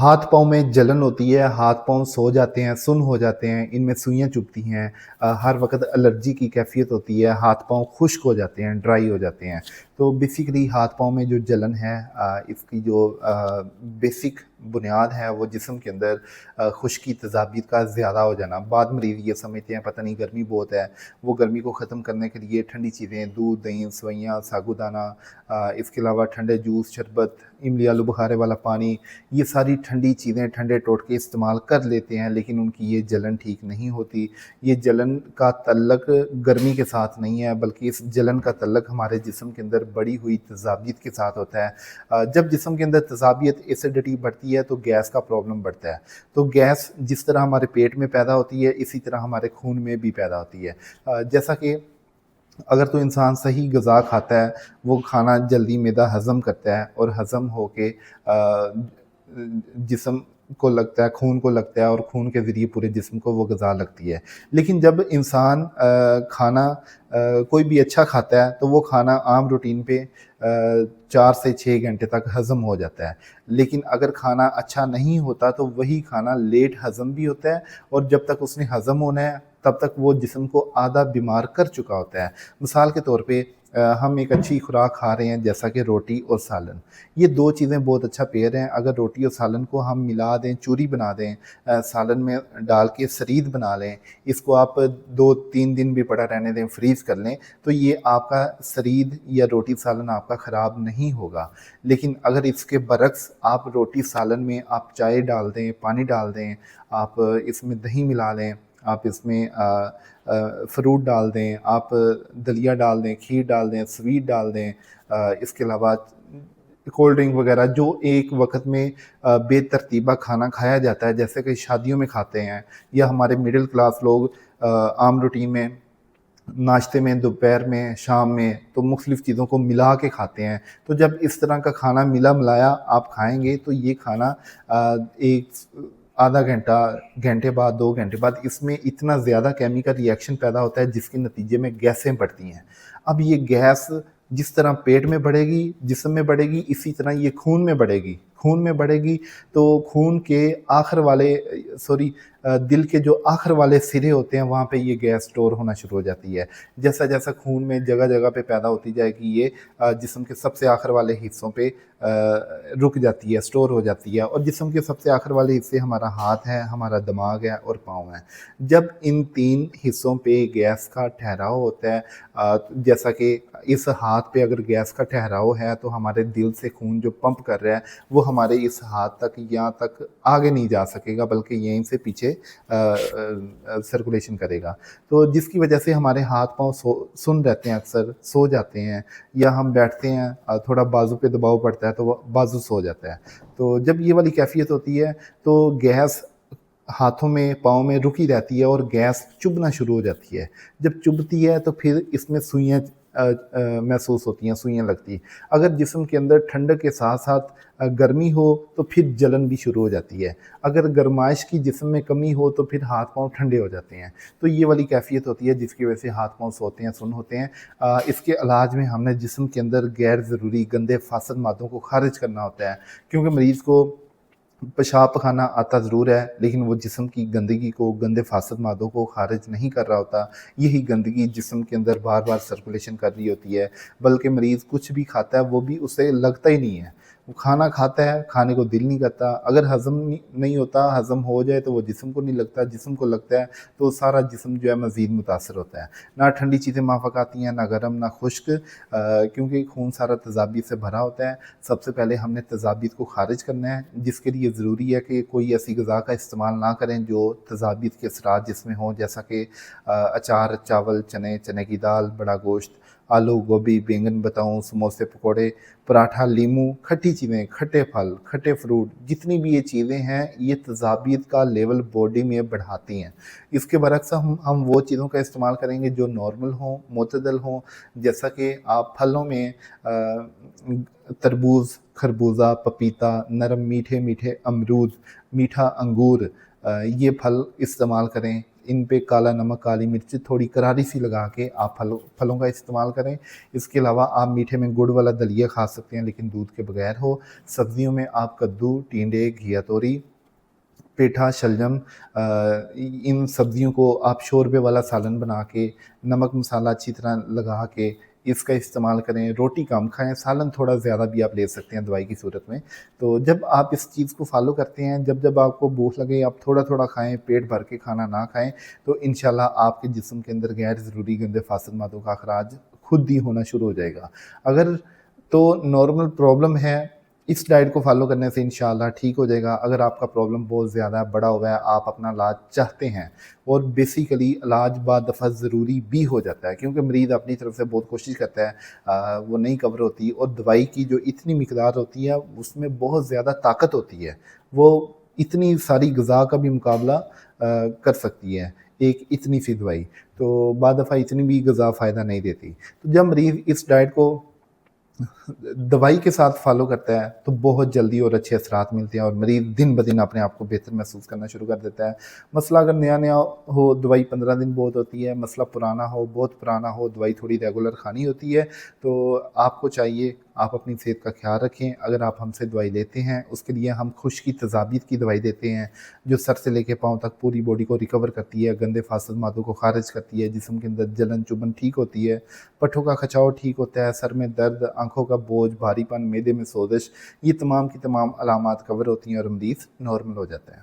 हाथ पाँव में जलन होती है, हाथ पाँव सो जाते हैं, सुन्न हो जाते हैं, इनमें सुइयाँ चुभती हैं। हर वक़्त एलर्जी की कैफ़ियत होती है, हाथ पाँव खुश्क हो जाते हैं, ड्राई हो जाते हैं। तो बेसिकली हाथ पाँव में जो जलन है, इसकी जो बेसिक बुनियाद है वो जिस्म के अंदर खुश्की तेज़ाबियत का ज़्यादा हो जाना। बाद मरीज़ ये समझते हैं पता नहीं गर्मी बहुत है, वो गर्मी को ख़त्म करने के लिए ठंडी चीज़ें दूध, दही, सेवइयाँ, साबूदाना, इसके अलावा ठंडे जूस, शरबत, इमली आलू बुखारे वाला पानी, ये सारी ठंडी चीज़ें, ठंडे टोटके इस्तेमाल कर लेते हैं, लेकिन उनकी ये जलन ठीक नहीं होती। ये जलन का तल्लक गर्मी के साथ नहीं है, बल्कि इस जलन का तल्लक हमारे जिस्म के अंदर बढ़ी हुई तेज़ाबियत के साथ होता है। जब जिस्म के अंदर तेज़ाबियत, एसिडिटी बढ़ती है तो गैस का प्रॉब्लम बढ़ता है। तो गैस जिस तरह हमारे पेट में पैदा होती है, इसी तरह हमारे खून में भी पैदा होती है। जैसा कि अगर तो इंसान सही ग़िज़ा खाता है, वो खाना जल्दी मैदा हज़म करता है और हज़म होके जिस्म को लगता है, खून को लगता है और खून के ज़रिए पूरे जिस्म को वो ग़िज़ा लगती है। लेकिन जब इंसान खाना कोई भी अच्छा खाता है तो वो खाना आम रूटीन पे 4 से 6 घंटे तक हज़म हो जाता है। लेकिन अगर खाना अच्छा नहीं होता तो वही खाना लेट हज़म भी होता है और जब तक उसने हज़म होना है तब तक वो जिस्म को आधा बीमार कर चुका होता है। मिसाल के तौर पे हम एक अच्छी खुराक खा रहे हैं जैसा कि रोटी और सालन। ये 2 चीज़ें बहुत अच्छा पेयर हैं। अगर रोटी और सालन को हम मिला दें, चूरी बना दें, सालन में डाल के सरीद बना लें, इसको आप 2-3 दिन भी पड़ा रहने दें, फ्रीज़ कर लें, तो ये आपका सरीद या रोटी सालन आपका ख़राब नहीं होगा। लेकिन अगर इसके बरक्स आप रोटी सालन में आप चाय डाल दें, पानी डाल दें, आप इसमें दही मिला लें, आप इसमें फ्रूट डाल दें, आप दलिया डाल दें, खीर डाल दें, स्वीट डाल दें, इसके अलावा कोल्ड ड्रिंक वगैरह जो एक वक़्त में बेतरतीबा खाना खाया जाता है, जैसे कि शादियों में खाते हैं या हमारे मिडिल क्लास लोग आम रूटीन में नाश्ते में, दोपहर में, शाम में तो मुख्तलिफ़ चीज़ों को मिला के खाते हैं। तो जब इस तरह का खाना मिला-मिलाया आप खाएँगे तो ये खाना एक आधा घंटा, घंटे बाद, 2 घंटे बाद इसमें इतना ज़्यादा केमिकल रिएक्शन पैदा होता है जिसके नतीजे में गैसें बढ़ती हैं। अब ये गैस जिस तरह पेट में बढ़ेगी, जिस्म में बढ़ेगी, इसी तरह ये खून में बढ़ेगी। खून में बढ़ेगी तो खून के आखिर वाले दिल के जो आखिर वाले सिरे होते हैं वहाँ पे ये गैस स्टोर होना शुरू हो जाती है। जैसा-जैसा खून में जगह-जगह पे पैदा होती जाएगी ये जिस्म के सबसे आखिर वाले हिस्सों पे रुक जाती है, स्टोर हो जाती है और जिस्म के सबसे आखिर वाले हिस्से हमारा हाथ है, हमारा दिमाग है और पाँव है। जब इन 3 हिस्सों पे गैस का ठहराव होता है, जैसा कि इस हाथ पे अगर गैस का ठहराव है तो हमारे दिल से खून जो पंप कर रहा है वो हमारे इस हाथ तक, यहाँ तक आगे नहीं जा सकेगा बल्कि यहीं से पीछे सर्कुलेशन करेगा। तो जिसकी वजह से हमारे हाथ-पाँव सुन्न रहते हैं, अक्सर सो जाते हैं या हम बैठते हैं, थोड़ा बाजू पे दबाव पड़ता है तो वो बाजू सो जाता है। तो जब ये वाली कैफ़ियत होती है तो गैस हाथों में, पाँव में रुकी रहती है और गैस चुभना शुरू हो जाती है। जब चुभती है तो फिर इसमें सुइयाँ महसूस होती हैं, सुइयाँ लगती हैं। अगर जिस्म के अंदर ठंडक के साथ-साथ गर्मी हो तो फिर जलन भी शुरू हो जाती है। अगर गर्माइश की जिस्म में कमी हो तो फिर हाथ-पाँव ठंडे हो जाते हैं। तो ये वाली कैफ़ियत होती है जिसकी वजह से हाथ-पाँव सोते हैं, सुन्न होते हैं। इसके इलाज में हमने जिस्म के अंदर गैर ज़रूरी गंदे फासद मादों को ख़ारिज करना होता है, क्योंकि मरीज़ को पेशाब पखाना आता ज़रूर है, लेकिन वो जिस्म की गंदगी को, गंदे फासद मादों को ख़ारिज नहीं कर रहा होता। यही गंदगी जिस्म के अंदर बार-बार सर्कुलेशन कर रही होती है, बल्कि मरीज़ कुछ भी खाता है, वो भी उसे लगता ही नहीं है। वो खाना खाता है, खाने को दिल नहीं करता। अगर हज़म नहीं होता, हज़म हो जाए तो वो जिस्म को नहीं लगता, जिस्म को लगता है तो सारा जिस्म जो है मज़ीद मुतासर होता है। ना ठंडी चीज़ें माफ़क आती हैं, ना गर्म, ना खुश्क, क्योंकि खून सारा तेज़ाबियत से भरा होता है। सबसे पहले हमने तेज़ाबियत को ख़ारिज करना है, जिसके लिए ज़रूरी है कि कोई ऐसी ग़िज़ा का इस्तेमाल ना करें जो तेज़ाबियत के असरात जिसमें हों, जैसा कि अचार, चावल, चने, चने की दाल, बड़ा गोश्त, आलू, गोभी, बैंगन, बताऊँ, समोसे, पकौड़े, पराठा, लीमू, खट्टी चीज़ें, खट्टे फल, खट्टे फ्रूट, जितनी भी ये चीज़ें हैं, ये तेज़ाबियत का लेवल बॉडी में बढ़ाती हैं। इसके बरअक्स हम वो चीज़ों का इस्तेमाल करेंगे जो नॉर्मल हों, मुतदल हों, जैसा कि आप फलों में तरबूज़, खरबूजा, पपीता, नरम मीठे-मीठे अमरूद, मीठा अंगूर, ये फल इस्तेमाल करें। ان پہ کالا نمک کالی مرچ تھوڑی کراری سی لگا کے آپ پھلوں کا استعمال کریں۔ اس کے علاوہ آپ میٹھے میں گڑ والا دلیا کھا سکتے ہیں لیکن دودھ کے بغیر ہو۔ سبزیوں میں آپ کدو، ٹینڈے، گھیا توری، پیٹھا، شلجم، ان سبزیوں کو آپ شوربے والا سالن بنا کے نمک مسالہ اچھی طرح لگا کے اس کا استعمال کریں۔ روٹی کم کھائیں، سالن تھوڑا زیادہ بھی آپ لے سکتے ہیں دوائی کی صورت میں۔ تو جب آپ اس چیز کو فالو کرتے ہیں، جب آپ کو بھوک لگے آپ تھوڑا تھوڑا کھائیں، پیٹ بھر کے کھانا نہ کھائیں، تو انشاءاللہ آپ کے جسم کے اندر غیر ضروری گندے فاسد مادوں کا اخراج خود ہی ہونا شروع ہو جائے گا۔ اگر تو نارمل پرابلم ہے، اس ڈائٹ کو فالو کرنے سے انشاءاللہ ٹھیک ہو جائے گا۔ اگر آپ کا پرابلم بہت زیادہ بڑا ہوا ہے، آپ اپنا علاج چاہتے ہیں، اور بیسیکلی علاج بعد دفعہ ضروری بھی ہو جاتا ہے کیونکہ مریض اپنی طرف سے بہت کوشش کرتا ہے، وہ نہیں کور ہوتی، اور دوائی کی جو اتنی مقدار ہوتی ہے اس میں بہت زیادہ طاقت ہوتی ہے، وہ اتنی ساری غذا کا بھی مقابلہ کر سکتی ہے ایک اتنی سی دوائی۔ تو بعد دفعہ اتنی بھی غذا فائدہ نہیں دیتی۔ تو جب مریض اس ڈائٹ کو دوائی کے ساتھ فالو کرتا ہے تو بہت جلدی اور اچھے اثرات ملتے ہیں، اور مریض دن بدن اپنے آپ کو بہتر محسوس کرنا شروع کر دیتا ہے۔ مسئلہ اگر نیا ہو، دوائی 15 دن بہت ہوتی ہے، مسئلہ پرانا ہو، بہت پرانا ہو، دوائی تھوڑی ریگولر کھانی ہوتی ہے۔ تو آپ کو چاہیے آپ اپنی صحت کا خیال رکھیں۔ اگر آپ ہم سے دوائی لیتے ہیں، اس کے لیے ہم خشکی تذابیت کی دوائی دیتے ہیں جو سر سے لے کے پاؤں تک پوری باڈی کو ریکور کرتی ہے، گندے فاسد مادوں کو خارج کرتی ہے، جسم کے اندر جلن چبھن ٹھیک ہوتی ہے، پٹھوں کا کھچاؤ ٹھیک ہوتا ہے، سر میں درد، آنکھوں کا بوجھ، بھاری پن، معدے میں سوزش، یہ تمام کی تمام علامات کور ہوتی ہیں اور مریض نارمل ہو جاتا ہے۔